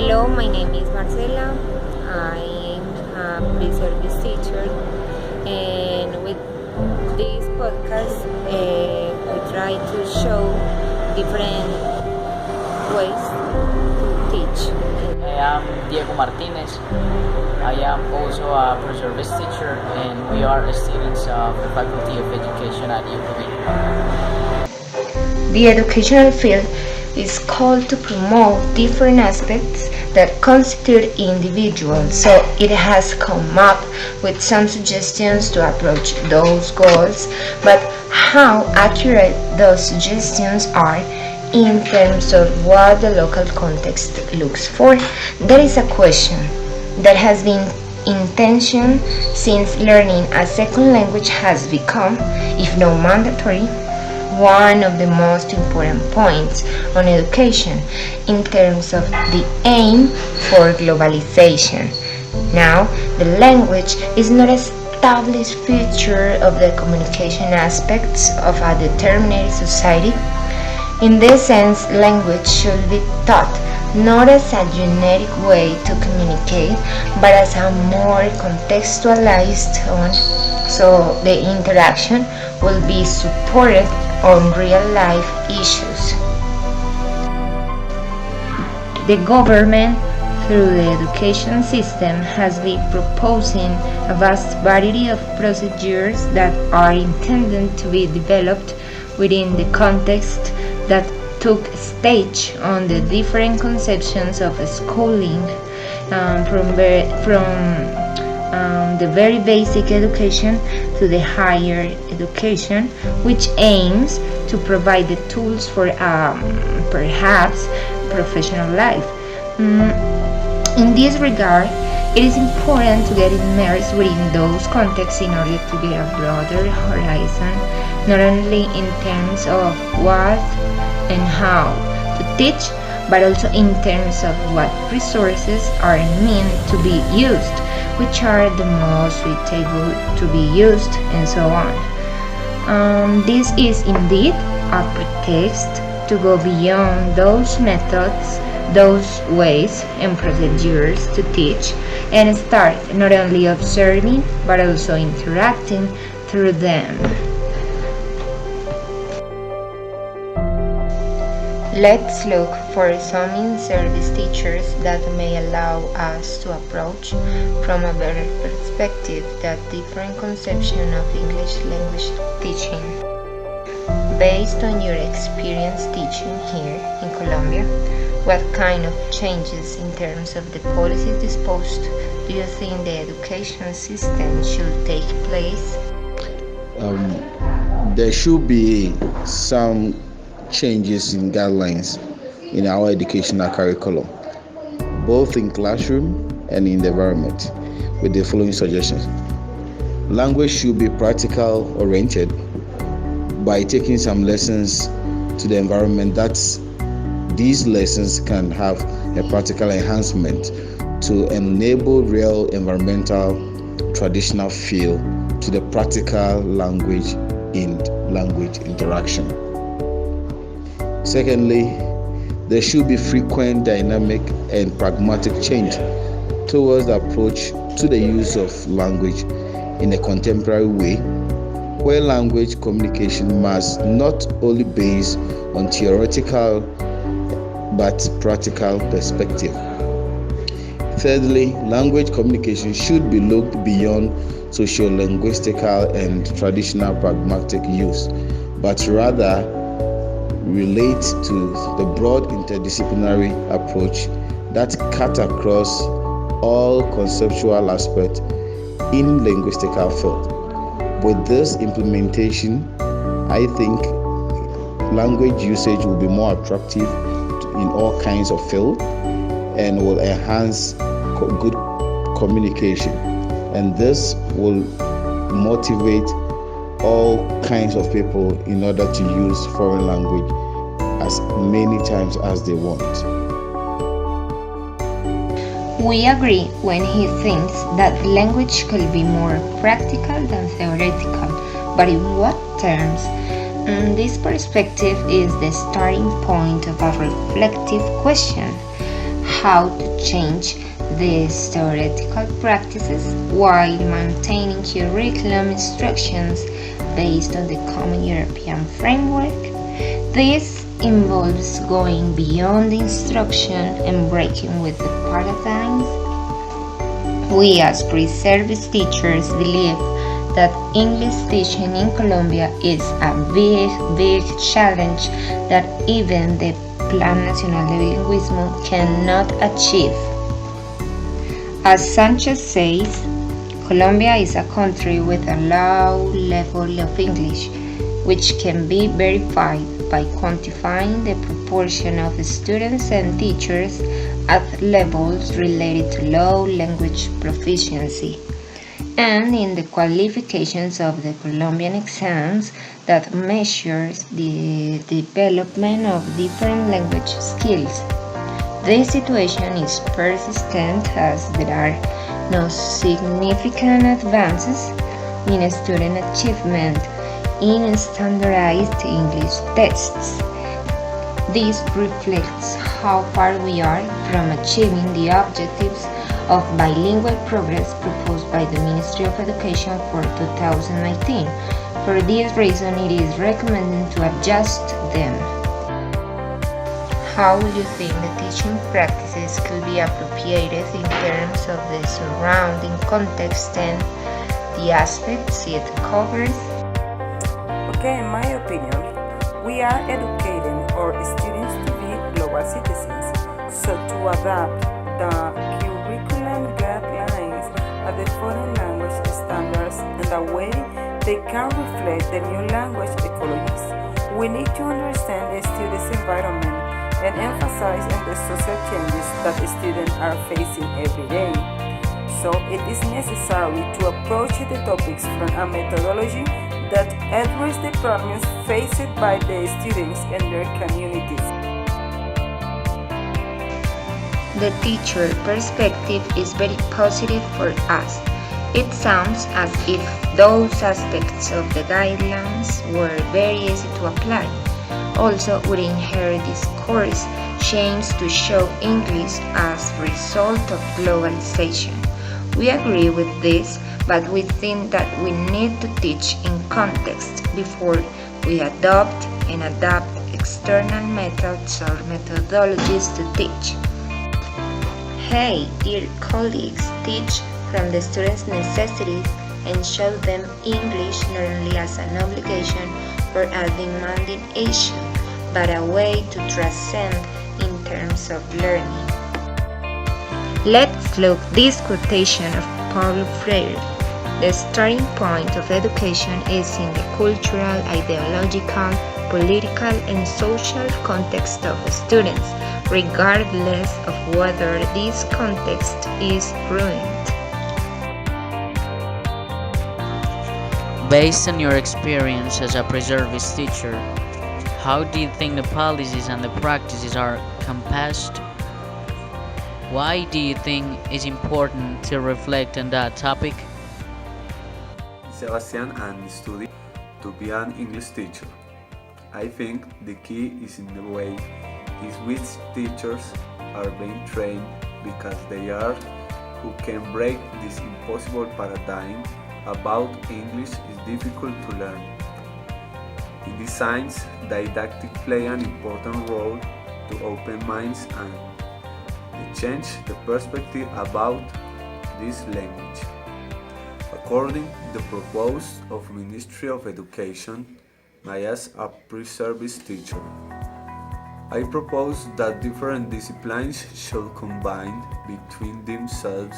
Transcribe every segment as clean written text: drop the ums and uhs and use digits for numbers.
Hello, my name is Marcela. I am a pre-service teacher, and with this podcast, we try to show different ways to teach. I am Diego Martinez. I am also a pre-service teacher, and we are students of the Faculty of Education at ruben. The educational field is called to promote different aspects that constitute individuals, so it has come up with some suggestions to approach those goals, but how accurate those suggestions are in terms of what the local context looks for, that is a question that has been in tension since learning a second language has become, if not mandatory, one of the most important points on education in terms of the aim for globalization. Now, the language is not an established feature of the communication aspects of a determined society. In this sense, language should be taught not as a generic way to communicate, but as a more contextualized one, so the interaction will be supported on real-life issues. The government, through the education system, has been proposing a vast variety of procedures that are intended to be developed within the context that took stage on the different conceptions of schooling, from the very basic education to the higher education, which aims to provide the tools for perhaps professional life. In this regard, it is important to get immersed within those contexts in order to get a broader horizon, not only in terms of what and how to teach, but also in terms of what resources are meant to be used, which are the most suitable to be used, and so on. This is indeed a pretext to go beyond those methods, those ways and procedures to teach, and start not only observing but also interacting through them. Let's look for some in-service teachers that may allow us to approach from a better perspective that different conception of English language teaching. Based on your experience teaching here in Colombia, what kind of changes in terms of the policies disposed do you think the education system should take place? There should be some changes in guidelines in our educational curriculum, both in classroom and in the environment, with the following suggestions. Language should be practical oriented by taking some lessons to the environment that these lessons can have a practical enhancement to enable real environmental traditional feel to the practical language in language interaction. Secondly, there should be frequent dynamic and pragmatic change towards the approach to the use of language in a contemporary way, where language communication must not only base on theoretical but practical perspective. Thirdly, language communication should be looked beyond socio-linguistical and traditional pragmatic use, but rather relate to the broad interdisciplinary approach that cut across all conceptual aspects in linguistical field. With this implementation, I think language usage will be more attractive in all kinds of field and will enhance good communication, and this will motivate all kinds of people in order to use foreign language as many times as they want. We agree when he thinks that language could be more practical than theoretical, but in what terms? This perspective is the starting point of a reflective question. how to change these theoretical practices while maintaining curriculum instructions based on the Common European Framework. This involves going beyond the instruction and breaking with the paradigms. We as pre-service teachers believe that English teaching in Colombia is a big challenge that even the Plan Nacional de Bilingüismo cannot achieve. As Sanchez says, Colombia is a country with a low level of English, which can be verified by quantifying the proportion of students and teachers at levels related to low language proficiency, and in the qualifications of the Colombian exams that measures the development of different language skills. This situation is persistent as there are no significant advances in student achievement in standardized English tests. This reflects how far we are from achieving the objectives of bilingual progress proposed by the Ministry of Education for 2019. For this reason, it is recommended to adjust them. How will you think the teaching practices could be appropriated in terms of the surrounding context and the aspects it covers? Okay, in my opinion, we are educating our students to be global citizens, so to adapt the curriculum guidelines of the foreign language standards and the way they can reflect the new language ecologies. We need to understand the students' environment and emphasize on the social changes that students are facing every day. So it is necessary to approach the topics from a methodology that address the problems faced by the students and their communities. The teacher perspective is very positive for us. It sounds as if those aspects of the guidelines were very easy to apply. Also, within her discourse, she aims to show English as a result of globalization. We agree with this, but we think that we need to teach in context before we adopt and adapt external methods or methodologies to teach. Hey, dear colleagues, teach from the students' necessities and show them English not only as an obligation or a demanding issue, but a way to transcend in terms of learning. Let's look this quotation of Paulo Freire. The starting point of education is in the cultural, ideological, political, and social context of the students, regardless of whether this context is ruined. Based on your experience as a pre-service teacher, how do you think the policies and the practices are compassed? Why do you think it's important to reflect on that topic? Sebastian and study to be an English teacher. I think the key is in the way in which teachers are being trained, because they are who can break this impossible paradigm about English is difficult to learn. In this science, didactic play an important role to open minds and to change the perspective about this language. According to the proposal of Ministry of Education, I as a pre-service teacher, I propose that different disciplines should combine between themselves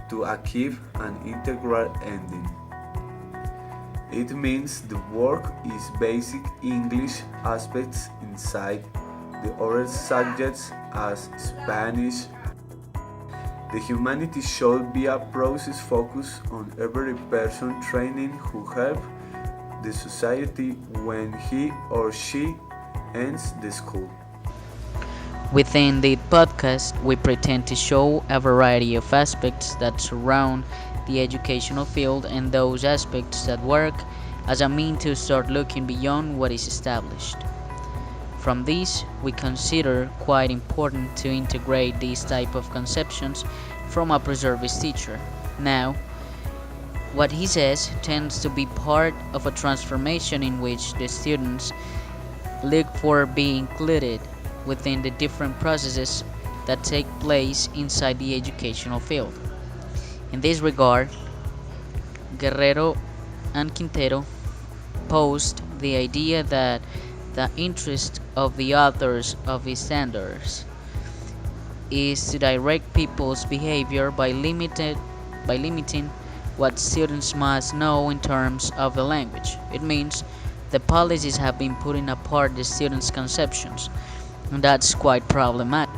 to achieve an integral ending. It means the work is basic English aspects inside the other subjects as Spanish. The humanities should be a process focused on every person training who help the society when he or she ends the school. Within the podcast, we pretend to show a variety of aspects that surround the educational field and those aspects that work as a means to start looking beyond what is established. From this, we consider quite important to integrate these type of conceptions from a preservist teacher. Now, what he says tends to be part of a transformation in which the students look for being included within the different processes that take place inside the educational field. In this regard, Guerrero and Quintero posed the idea that the interest of the authors of these standards is to direct people's behavior by limiting what students must know in terms of the language. It means the policies have been putting apart the students' conceptions, and that's quite problematic.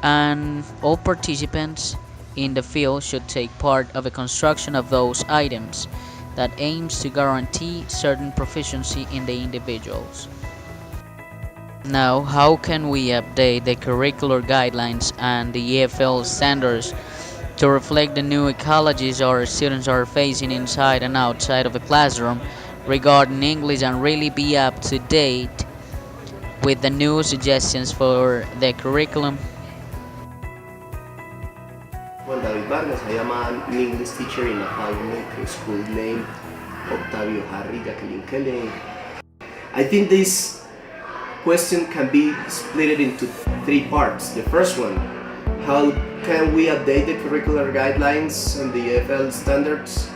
And all participants in the field should take part of the construction of those items that aims to guarantee certain proficiency in the individuals. Now, how can we update the curricular guidelines and the EFL standards to reflect the new ecologies our students are facing inside and outside of the classroom regarding English and really be up to date with the new suggestions for the curriculum? Juan David Vargas. I am an English teacher in a public school named Octavio Harry Jacqueline Kelly. I think this question can be split into three parts. The first one, how can we update the curricular guidelines and the EFL standards?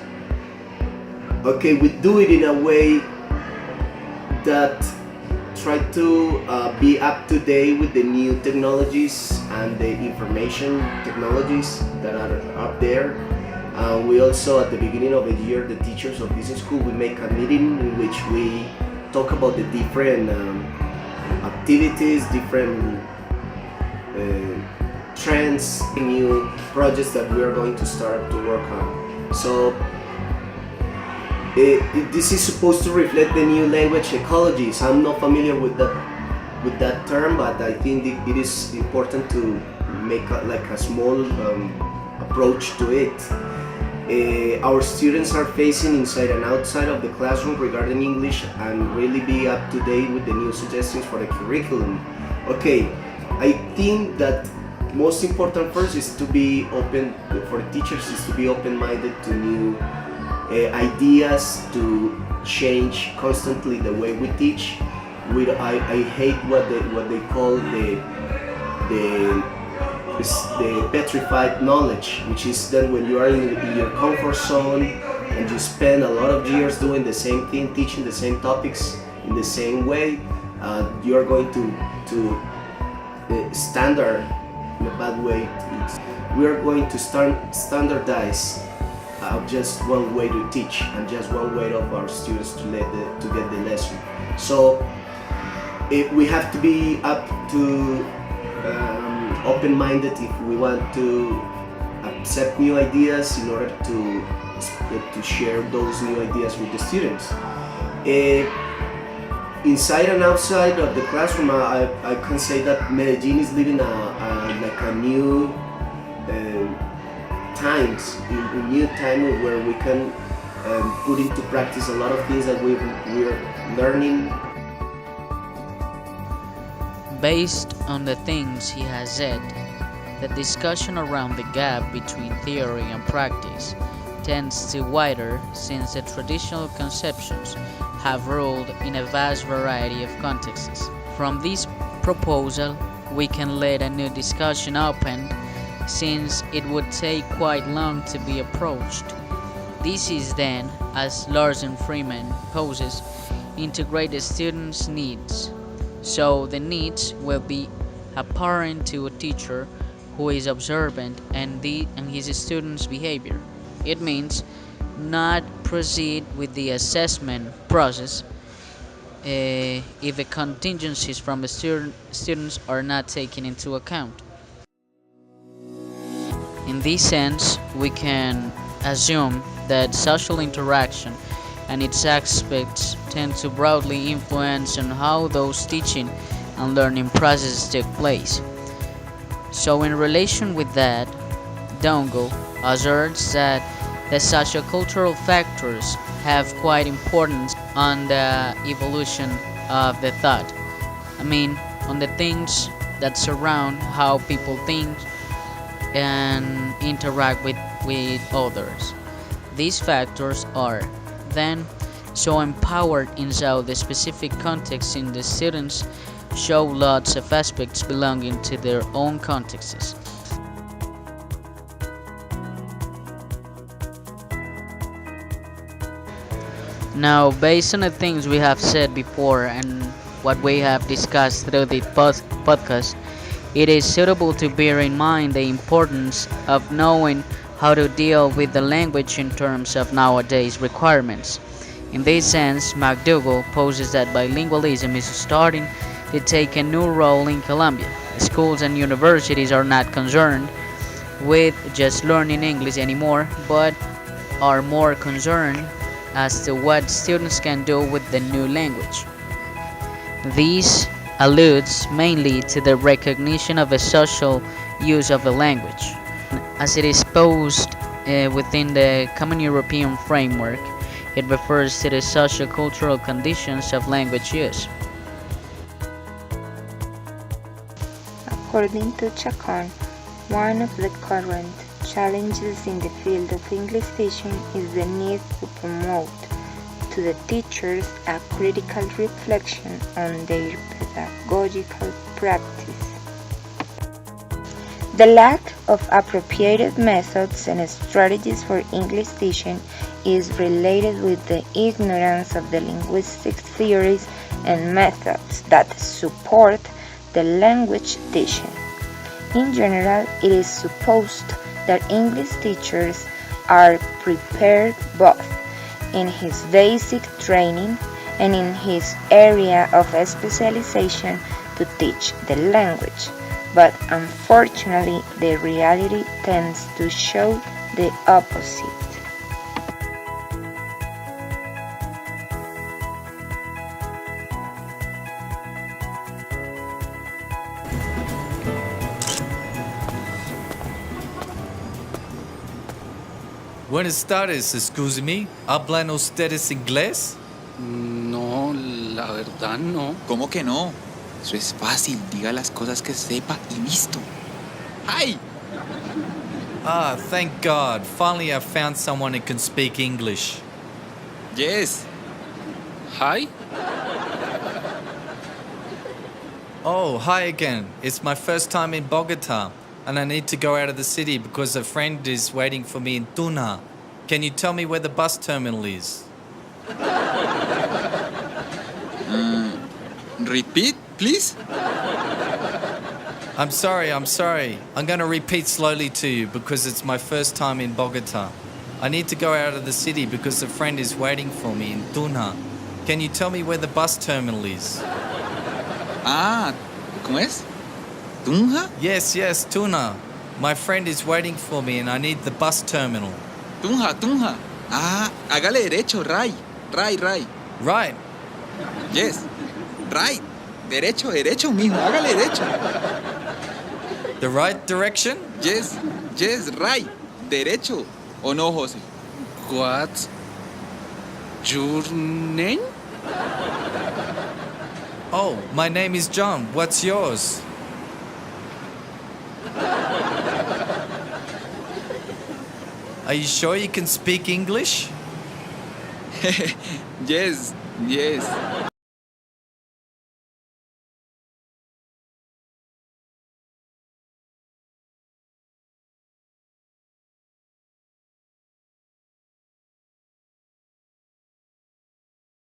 Okay, we do it in a way that try to be up to date with the new technologies and the information technologies that are up there. We also, at the beginning of the year, the teachers of this school, we make a meeting in which we talk about the different activities, different trends, new projects that we are going to start to work on. So this is supposed to reflect the new language ecologies. I'm not familiar with that term, but I think it is important to make a small approach to it. Our students are facing inside and outside of the classroom regarding English and really be up to date with the new suggestions for the curriculum. Okay, I think that most important first is to be open, for teachers is to be open-minded to new ideas, to change constantly the way we teach. I hate what they call the petrified knowledge, which is then when you are in your comfort zone and you spend a lot of years doing the same thing, teaching the same topics in the same way, you are going to standard in a bad way. We are going to standardize just one way to teach and just one way of our students to get the lesson. So we have to be up to open-minded if we want to accept new ideas in order to share those new ideas with the students. Inside and outside of the classroom, I can say that Medellin is living a new times, in new time where we can put into practice a lot of things that we're learning. Based on the things he has said, the discussion around the gap between theory and practice tends to wider since the traditional conceptions have ruled in a vast variety of contexts. From this proposal, we can let a new discussion open since it would take quite long to be approached. This is then, as Larsen Freeman poses, integrate the students' needs. So the needs will be apparent to a teacher who is observant and his students' behavior. It means not proceed with the assessment process if the contingencies from the students are not taken into account. In this sense, we can assume that social interaction and its aspects tend to broadly influence on how those teaching and learning processes take place. So in relation with that, Dongo asserts that the sociocultural factors have quite importance on the evolution of the thought. I mean, on the things that surround how people think and interact with others. These factors are then so empowered inside the specific context in the students show lots of aspects belonging to their own contexts. Now, based on the things we have said before and what we have discussed through the podcast, it is suitable to bear in mind the importance of knowing how to deal with the language in terms of nowadays requirements. In this sense, McDougall poses that bilingualism is starting to take a new role in Colombia. Schools and universities are not concerned with just learning English anymore, but are more concerned as to what students can do with the new language. This alludes mainly to the recognition of a social use of a language, as it is posed within the Common European Framework. It refers to the socio-cultural conditions of language use. According to Chacon, one of the current challenges in the field of English teaching is the need to promote to the teachers a critical reflection on their pedagogical practice. The lack of appropriate methods and strategies for English teaching is related with the ignorance of the linguistic theories and methods that support the language teaching. In general, it is supposed that English teachers are prepared both in his basic training and in his area of specialization to teach the language, but unfortunately the reality tends to show the opposite. Buenas tardes, excuse me. ¿Hablan ustedes inglés? No, la verdad no. ¿Cómo que no? Eso es fácil, diga las cosas que sepa y listo. ¡Ay! Ah, thank God. Finally I found someone who can speak English. Yes. Hi. Oh, hi again. It's my first time in Bogota, and I need to go out of the city because a friend is waiting for me in Tuna. Can you tell me where the bus terminal is? Repeat, please. I'm sorry. I'm going to repeat slowly to you because it's my first time in Bogota. I need to go out of the city because a friend is waiting for me in Tuna. Can you tell me where the bus terminal is? Ah, ¿cómo es? ¿Tunja? Yes, Tuna. My friend is waiting for me and I need the bus terminal. Tunja. Ah, hágale derecho, right. Right. Yes, right. Derecho, mijo, hágale derecho. The right direction? Yes, right. Derecho. ¿O no, José? What's your name? Oh, my name is John. What's yours? Are you sure you can speak English? Yes.